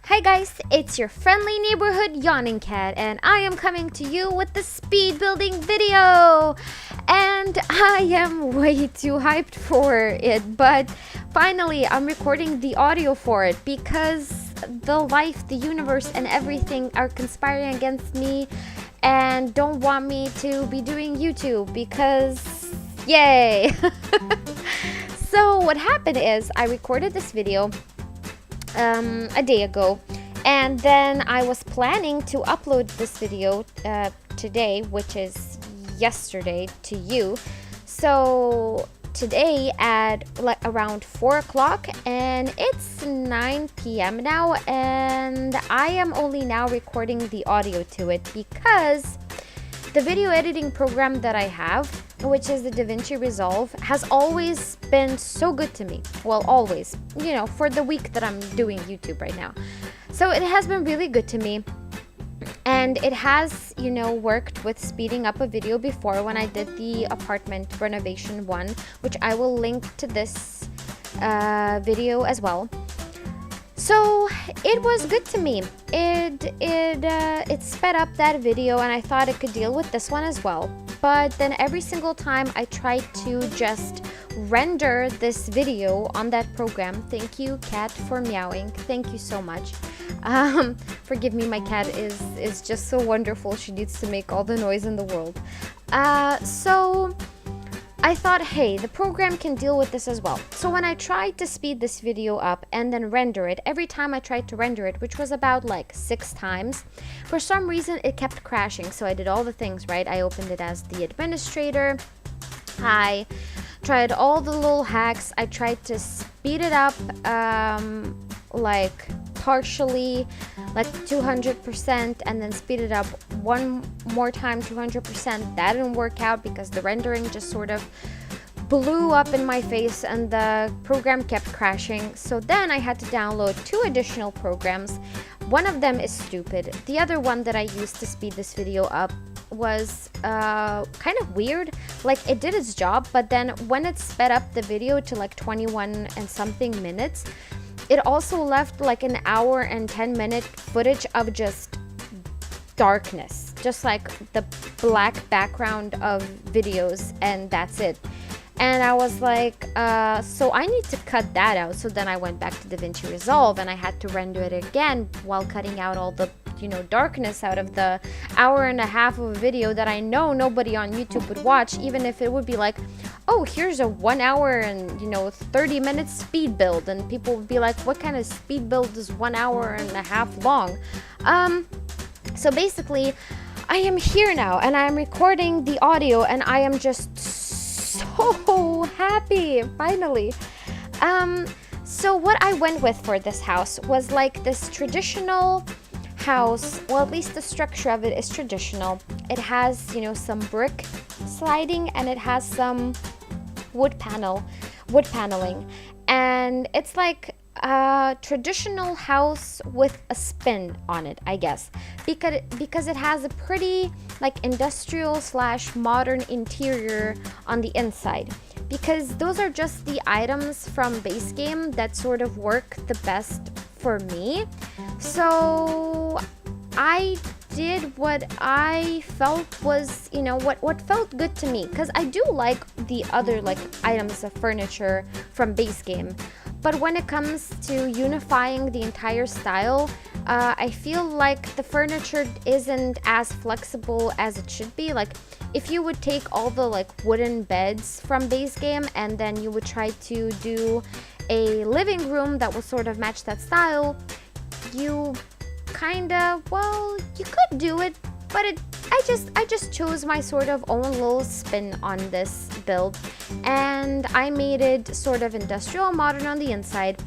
Hi guys, it's your friendly neighborhood AYawningCat, and I am coming to you with the speed building video. And I am way too hyped for it, but finally I'm recording the audio for it because the life, the universe, and everything are conspiring against me and don't want me to be doing YouTube because yay! So what happened is I recorded this video a day ago, and then I was planning to upload this video today, which is yesterday to you. So today at like around 4 o'clock, and it's 9 p.m. now, and I am only now recording the audio to it because the video editing program that I have, which is the DaVinci Resolve, has always been so good to me. Well, always, you know, for the week that I'm doing YouTube right now. So it has been really good to me. And it has, you know, worked with speeding up a video before when I did the apartment renovation one, which I will link to this video as well. So it was good to me. It sped up that video, and I thought it could deal with this one as well. But then every single time I tried to just render this video on that program, thank you cat for meowing, thank you so much. Forgive me, my cat is just so wonderful. She needs to make all the noise in the world. So I thought, hey, the program can deal with this as well. So when I tried to speed this video up and then render it, every time I tried to render it, which was about like 6 times, for some reason it kept crashing. So I did all the things, right? I opened it as the administrator. I tried all the little hacks. I tried to speed it up like partially, like 200%, and then speed it up one more time 200%. That didn't work out because the rendering just sort of blew up in my face and the program kept crashing. So then I had to download 2 additional programs. One of them is stupid. The other one that I used to speed this video up was kind of weird. Like, it did its job, but then when it sped up the video to like 21 and something minutes, it also left like an hour and 10-minute footage of just darkness, just like the black background of videos, and that's it. And I was like, so I need to cut that out. So then I went back to DaVinci Resolve and I had to render it again while cutting out all the, you know, darkness out of the hour and a half of a video that I know nobody on YouTube would watch, even if it would be like, oh, here's a 1 hour and, you know, 30-minute speed build, and people would be like, what kind of speed build is 1 hour and a half long? So basically, I am here now and I'm recording the audio, and I am just so happy, finally. So what I went with for this house was like this traditional house. Well, at least the structure of it is traditional. It has, you know, some brick sliding, and it has some wood paneling, and it's like a traditional house with a spin on it, I guess, because it has a pretty like industrial / modern interior on the inside, because those are just the items from base game that sort of work the best for me. So I did what I felt was, you know, what felt good to me, because I do like the other like items of furniture from base game, but when it comes to unifying the entire style, I feel like the furniture isn't as flexible as it should be. Like, if you would take all the like wooden beds from base game and then you would try to do a living room that would sort of match that style, you kinda, well, you could do it, but I just chose my sort of own little spin on this build, and I made it sort of industrial modern on the inside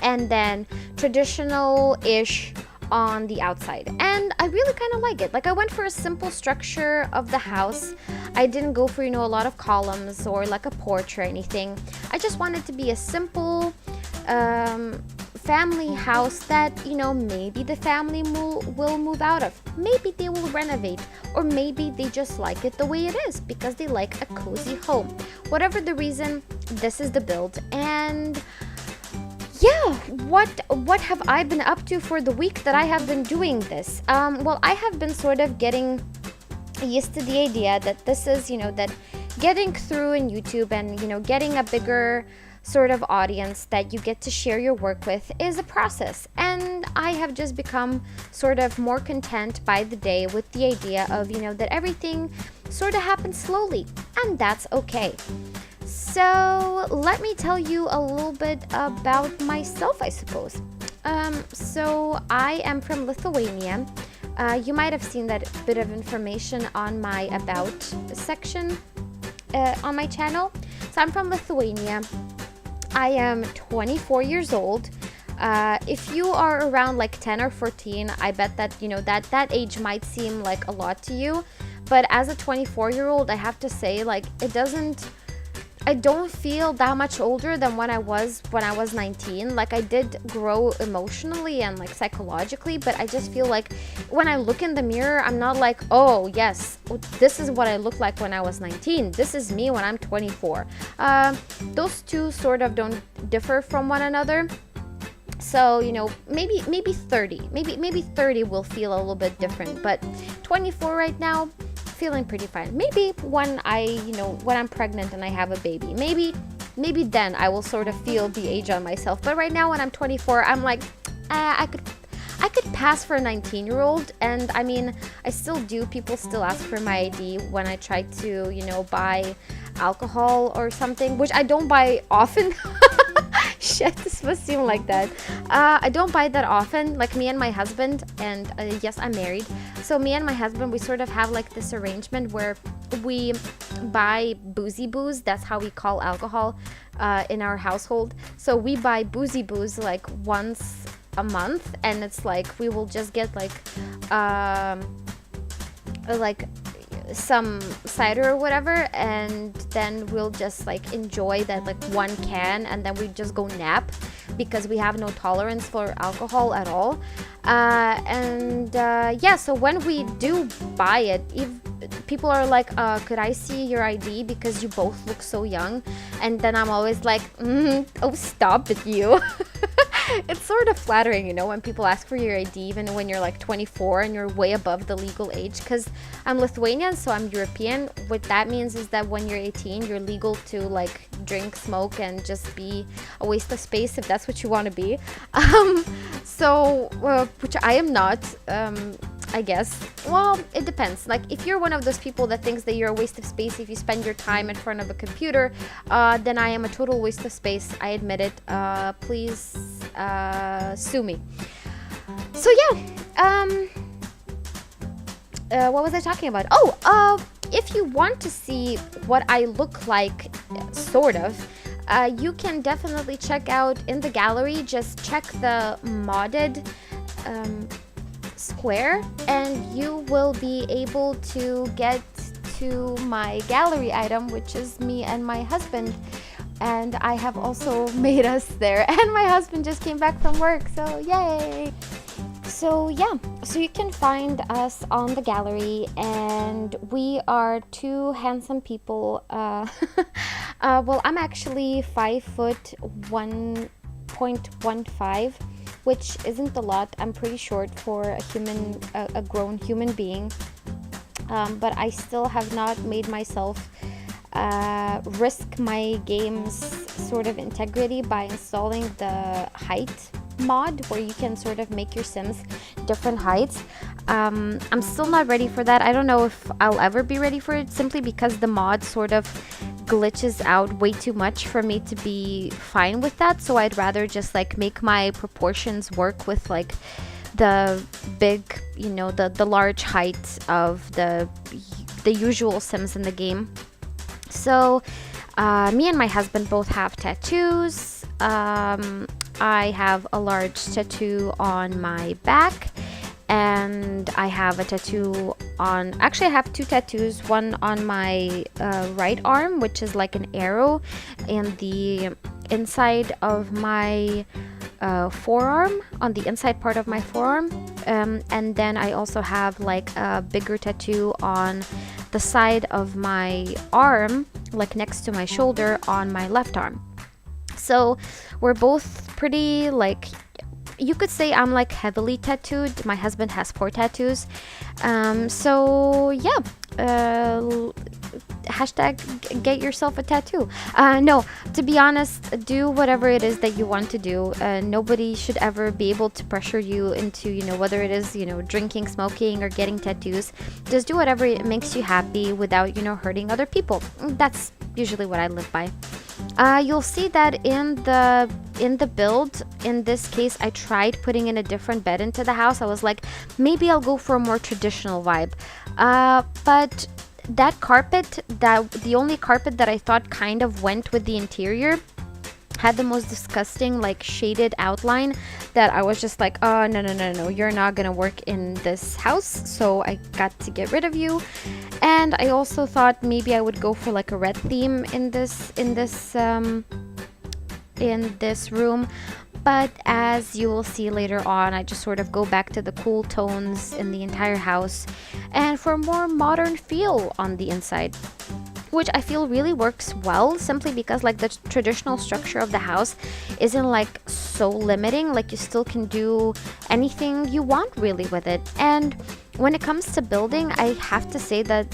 and then traditional-ish on the outside, and I really kind of like it. Like, I went for a simple structure of the house. I didn't go for, you know, a lot of columns or like a porch or anything. I just wanted to be a simple family house that, you know, maybe the family will move out of, maybe they will renovate, or maybe they just like it the way it is because they like a cozy home. Whatever the reason, this is the build. And yeah, what have I been up to for the week that I have been doing this? Well, I have been sort of getting used to the idea that this is, that getting through in YouTube and, getting a bigger sort of audience that you get to share your work with is a process. And I have just become sort of more content by the day with the idea of, that everything sort of happens slowly, and that's okay. So let me tell you a little bit about myself, I suppose. So I am from Lithuania. You might have seen that bit of information on my About section on my channel. So I'm from Lithuania. I am 24 years old. If you are around like 10 or 14, I bet that, that age might seem like a lot to you. But as a 24-year-old, I have to say, like, I don't feel that much older than when I was 19. Like, I did grow emotionally and like psychologically, but I just feel like when I look in the mirror, I'm not like, oh yes, this is what I look like when I was 19. This is me when I'm 24. Those two sort of don't differ from one another. So, maybe 30. Maybe 30 will feel a little bit different, but 24 right now, feeling pretty fine. Maybe when when I'm pregnant and I have a baby, maybe then I will sort of feel the age on myself. But right now when I'm 24, I'm like, I could pass for a 19-year-old. And I mean, I still do. People still ask for my ID when I try to, buy alcohol or something, which I don't buy often. Shit, this must seem like that. I don't buy that often. Like, me and my husband, and yes, I'm married. So me and my husband, we sort of have like this arrangement where we buy boozy booze. That's how we call alcohol in our household. So we buy boozy booze like once a month, and it's like we will just get like some cider or whatever, and then we'll just like enjoy that like one can, and then we just go nap because we have no tolerance for alcohol at all. Yeah, so when we do buy it, if people are like, could I see your ID because you both look so young? And then I'm always like, oh, stop it, you. It's sort of flattering, when people ask for your ID, even when you're like 24 and you're way above the legal age. Because I'm Lithuanian, so I'm European. What that means is that when you're 18, you're legal to like drink, smoke, and just be a waste of space if that's what you want to be. Which I am not. I guess. Well, it depends. Like, if you're one of those people that thinks that you're a waste of space if you spend your time in front of a computer, then I am a total waste of space. I admit it. Please sue me. So yeah. What was I talking about? If you want to see what I look like, sort of, you can definitely check out in the gallery. Just check the modded square, and you will be able to get to my gallery item, which is me and my husband. And I have also made us there, and my husband just came back from work, so yay. So yeah, so you can find us on the gallery, and we are two handsome people. Well, I'm actually 5'1.15", which isn't a lot. I'm pretty short for a grown human being. But I still have not made myself risk my game's sort of integrity by installing the height mod, where you can sort of make your Sims different heights. I'm still not ready for that. I don't know if I'll ever be ready for it, simply because the mod sort of glitches out way too much for me to be fine with that. So I'd rather just like make my proportions work with like the big, the large height of the usual Sims in the game. So me and my husband both have tattoos. I have a large tattoo on my back, and I have a tattoo on, actually I have two tattoos, one on my right arm, which is like an arrow, and the inside of my forearm, on the inside part of my forearm, and then I also have like a bigger tattoo on the side of my arm, like next to my shoulder, on my left arm. So we're both pretty, like, you could say I'm like heavily tattooed. My husband has 4 tattoos. So yeah, hashtag get yourself a tattoo. No, to be honest, do whatever it is that you want to do. Nobody should ever be able to pressure you into, whether it is, drinking, smoking, or getting tattoos. Just do whatever it makes you happy without, hurting other people. That's usually what I live by. You'll see that in the build, in this case, I tried putting in a different bed into the house. I was like, maybe I'll go for a more traditional vibe. But that carpet, the only carpet that I thought kind of went with the interior, had the most disgusting, like, shaded outline that I was just like, oh, no, you're not gonna work in this house. So I got to get rid of you. And I also thought maybe I would go for like a red theme in this room. But as you will see later on, I just sort of go back to the cool tones in the entire house and for a more modern feel on the inside, which I feel really works well, simply because like the traditional structure of the house isn't like so limiting. Like, you still can do anything you want really with it. And when it comes to building, I have to say that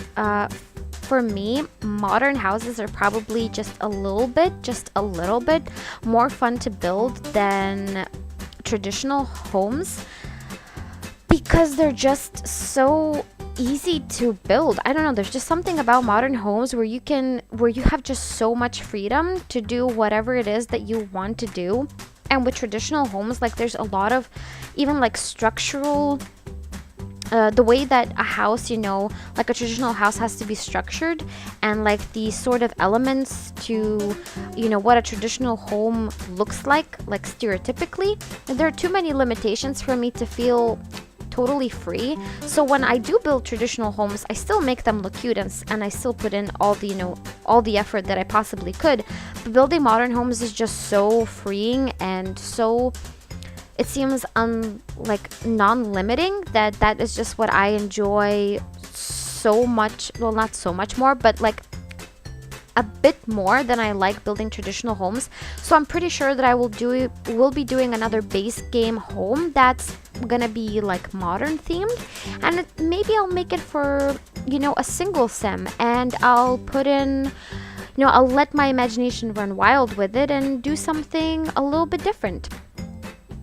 for me, modern houses are probably just a little bit more fun to build than traditional homes, because they're just so easy to build. I don't know, there's just something about modern homes where you have just so much freedom to do whatever it is that you want to do. And with traditional homes, like, there's a lot of even like structural the way that a house, like a traditional house has to be structured, and like the sort of elements to, what a traditional home looks like stereotypically, there are too many limitations for me to feel totally free. So when I do build traditional homes, I still make them look cute, and I still put in all the effort that I possibly could. But building modern homes is just so freeing, and so it seems non-limiting, that is just what I enjoy so much. Well, not so much more, but like a bit more than I like building traditional homes. So I'm pretty sure that I will be doing another base game home that's gonna be like modern themed, and maybe I'll make it for a single sim, and I'll put in, I'll let my imagination run wild with it and do something a little bit different.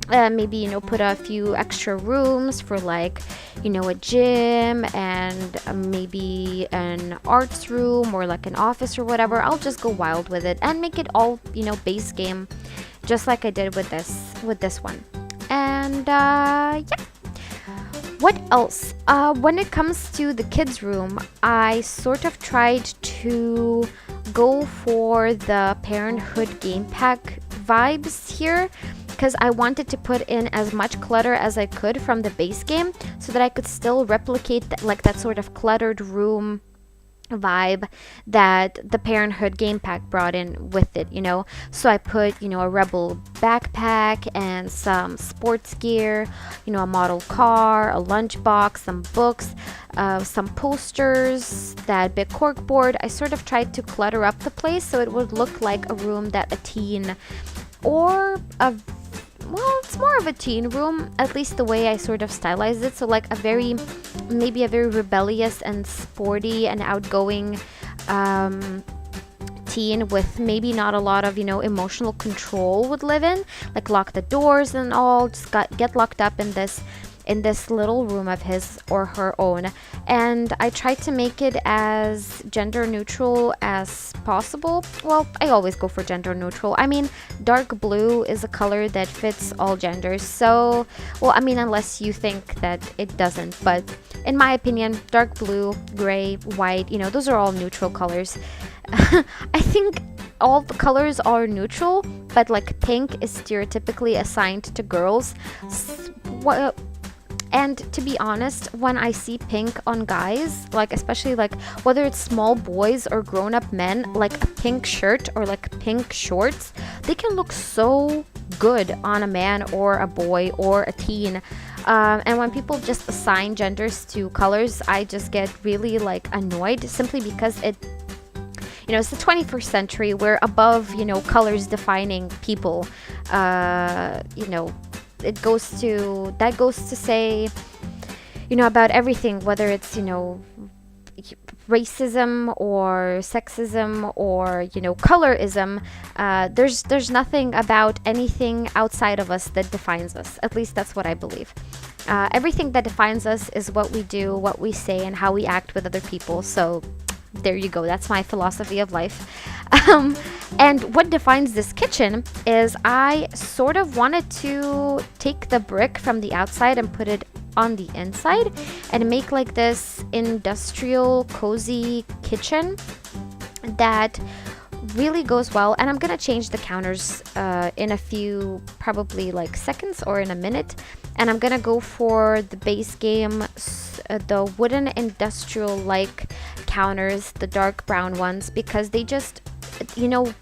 Maybe, put a few extra rooms for like, a gym, and maybe an arts room or like an office or whatever. I'll just go wild with it and make it all, base game, just like I did with this one. And yeah. What else? When it comes to the kids' room, I sort of tried to go for the Parenthood game pack vibes here, because I wanted to put in as much clutter as I could from the base game, so that I could still replicate that sort of cluttered room vibe that the Parenthood game pack brought in with it, So I put, a Rebel backpack and some sports gear, a model car, a lunchbox, some books, some posters, that big corkboard. I sort of tried to clutter up the place so it would look like a room that a teen, or it's more of a teen room, at least the way I sort of stylized it. So like maybe a very rebellious and sporty and outgoing teen with maybe not a lot of, emotional control would live in, like lock the doors and all, just get locked up in this little room of his or her own. And I tried to make it as gender neutral as possible. Well, I always go for gender neutral. I mean, dark blue is a color that fits all genders. So, well, I mean, unless you think that it doesn't. But in my opinion, dark blue, gray, white, those are all neutral colors. I think all the colors are neutral, but like pink is stereotypically assigned to girls. And to be honest, when I see pink on guys, like especially like whether it's small boys or grown-up men, like a pink shirt or like pink shorts, they can look so good on a man or a boy or a teen. And when people just assign genders to colors, I just get really like annoyed, simply because it's the 21st century. We're above, colors defining people. It goes to say, about everything, whether it's, racism or sexism or colorism. There's nothing about anything outside of us that defines us. At least that's what I believe. Everything that defines us is what we do, what we say, and how we act with other people. So there you go. That's my philosophy of life. And what defines this kitchen is I sort of wanted to take the brick from the outside and put it on the inside and make like this industrial cozy kitchen that really goes well. And I'm gonna change the counters in a few, probably like seconds or in a minute, and I'm gonna go for the base game, the wooden industrial like counters, the dark brown ones, because they just,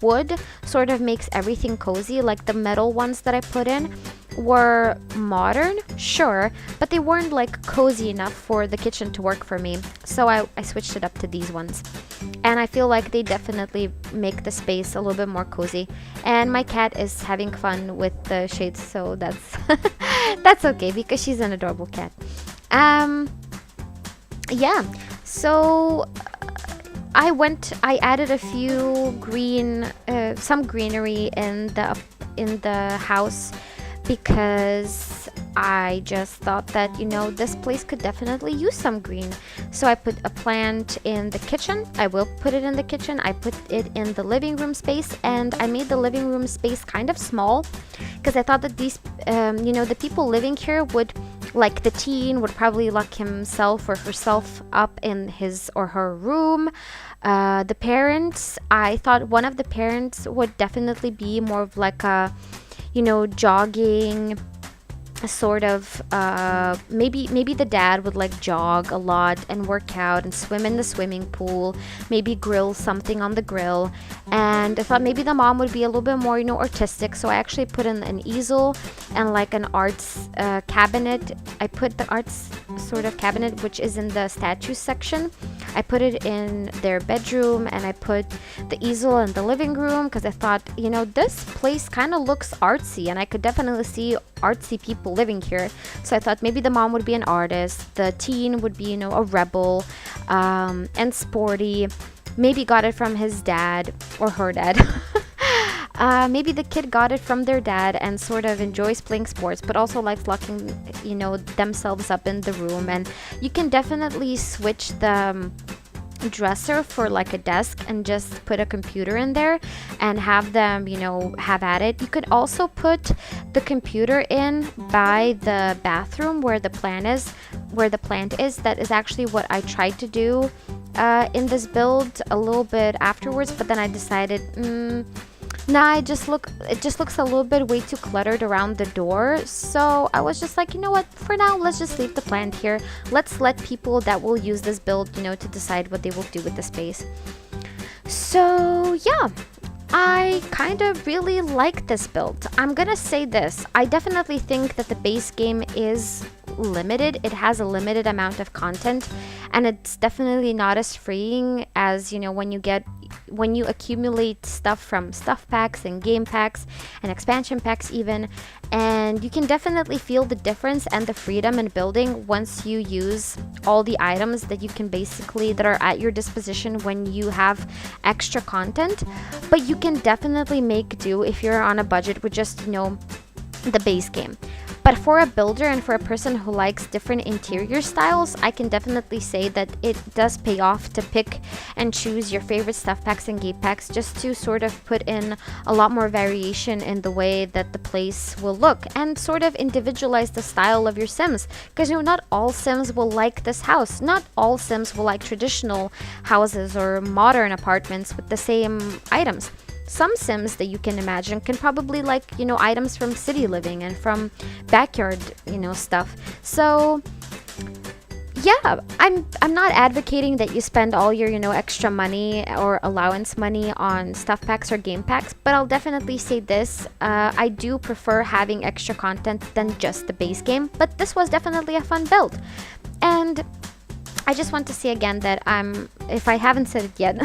wood sort of makes everything cozy. Like the metal ones that I put in were modern, sure, but they weren't like cozy enough for the kitchen to work for me. So I switched it up to these ones, and I feel like they definitely make the space a little bit more cozy. And my cat is having fun with the shades, so that's that's okay because she's an adorable cat. Yeah, so I added a few some greenery in the house, because I just thought that, this place could definitely use some green. So I put a plant in the kitchen. I will put it in the kitchen. I put it in the living room space, and I made the living room space kind of small because I thought that these, the people living here would, like the teen would probably lock himself or herself up in his or her room. The parents, I thought one of the parents would definitely be more of like a, jogging sort of, maybe the dad would like jog a lot and work out and swim in the swimming pool, maybe grill something on the grill. And I thought maybe the mom would be a little bit more, artistic. So I actually put in an easel and like an arts cabinet. I put the arts sort of cabinet, which is in the statues section. I put it in their bedroom, and I put the easel in the living room because I thought, this place kind of looks artsy, and I could definitely see artsy people living here. So I thought maybe the mom would be an artist, the teen would be, a rebel, and sporty. Maybe got it from his dad or her dad. Maybe the kid got it from their dad and sort of enjoys playing sports, but also likes locking, themselves up in the room. And you can definitely switch the dresser for like a desk and just put a computer in there and have them, have at it. You could also put the computer in by the bathroom where the plant is. That is actually what I tried to do in this build a little bit afterwards, but then I decided, nah, it just looks a little bit way too cluttered around the door. So I was just like, you know what, for now, let's just leave the plant here. Let's let people that will use this build, to decide what they will do with the space. So yeah, I kind of really like this build. I'm gonna say this, I definitely think that the base game is limited. It has a limited amount of content, and it's definitely not as freeing as, when you accumulate stuff from stuff packs and game packs and expansion packs even. And you can definitely feel the difference and the freedom in building once you use all the items that are at your disposition when you have extra content. But you can definitely make do if you're on a budget with just, the base game. But for a builder and for a person who likes different interior styles, I can definitely say that it does pay off to pick and choose your favorite stuff packs and game packs, just to sort of put in a lot more variation in the way that the place will look and sort of individualize the style of your Sims. Because not all Sims will like this house. Not all Sims will like traditional houses or modern apartments with the same items. Some Sims that you can imagine can probably like, items from city living and from backyard, stuff. So yeah, I'm not advocating that you spend all your, extra money or allowance money on stuff packs or game packs, but I'll definitely say this, I do prefer having extra content than just the base game, but this was definitely a fun build. And I just want to say again that if I haven't said it yet,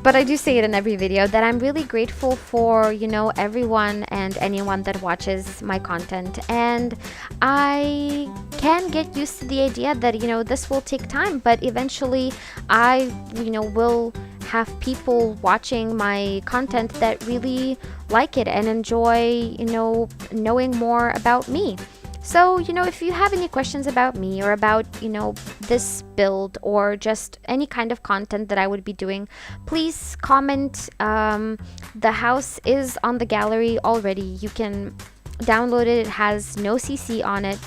but I do say it in every video that I'm really grateful for, you know, everyone and anyone that watches my content. And I can get used to the idea that, you know, this will take time, but eventually I, you know, will have people watching my content that really like it and enjoy, you know, knowing more about me. So, you know, if you have any questions about me or about, you know, this build or just any kind of content that I would be doing, please comment. The house is on the gallery already. You can download it. It has no CC on it,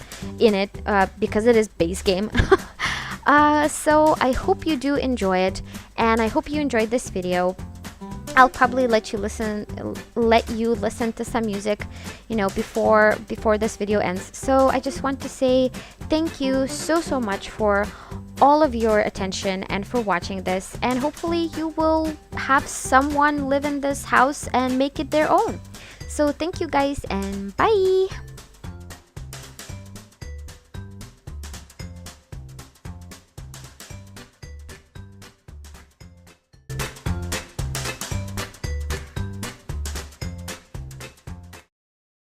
because it is base game. So I hope you do enjoy it, and I hope you enjoyed this video. I'll probably let you listen to some music, you know, before this video ends. So I just want to say thank you so much for all of your attention and for watching this, and hopefully you will have someone live in this house and make it their own. So thank you guys, and bye.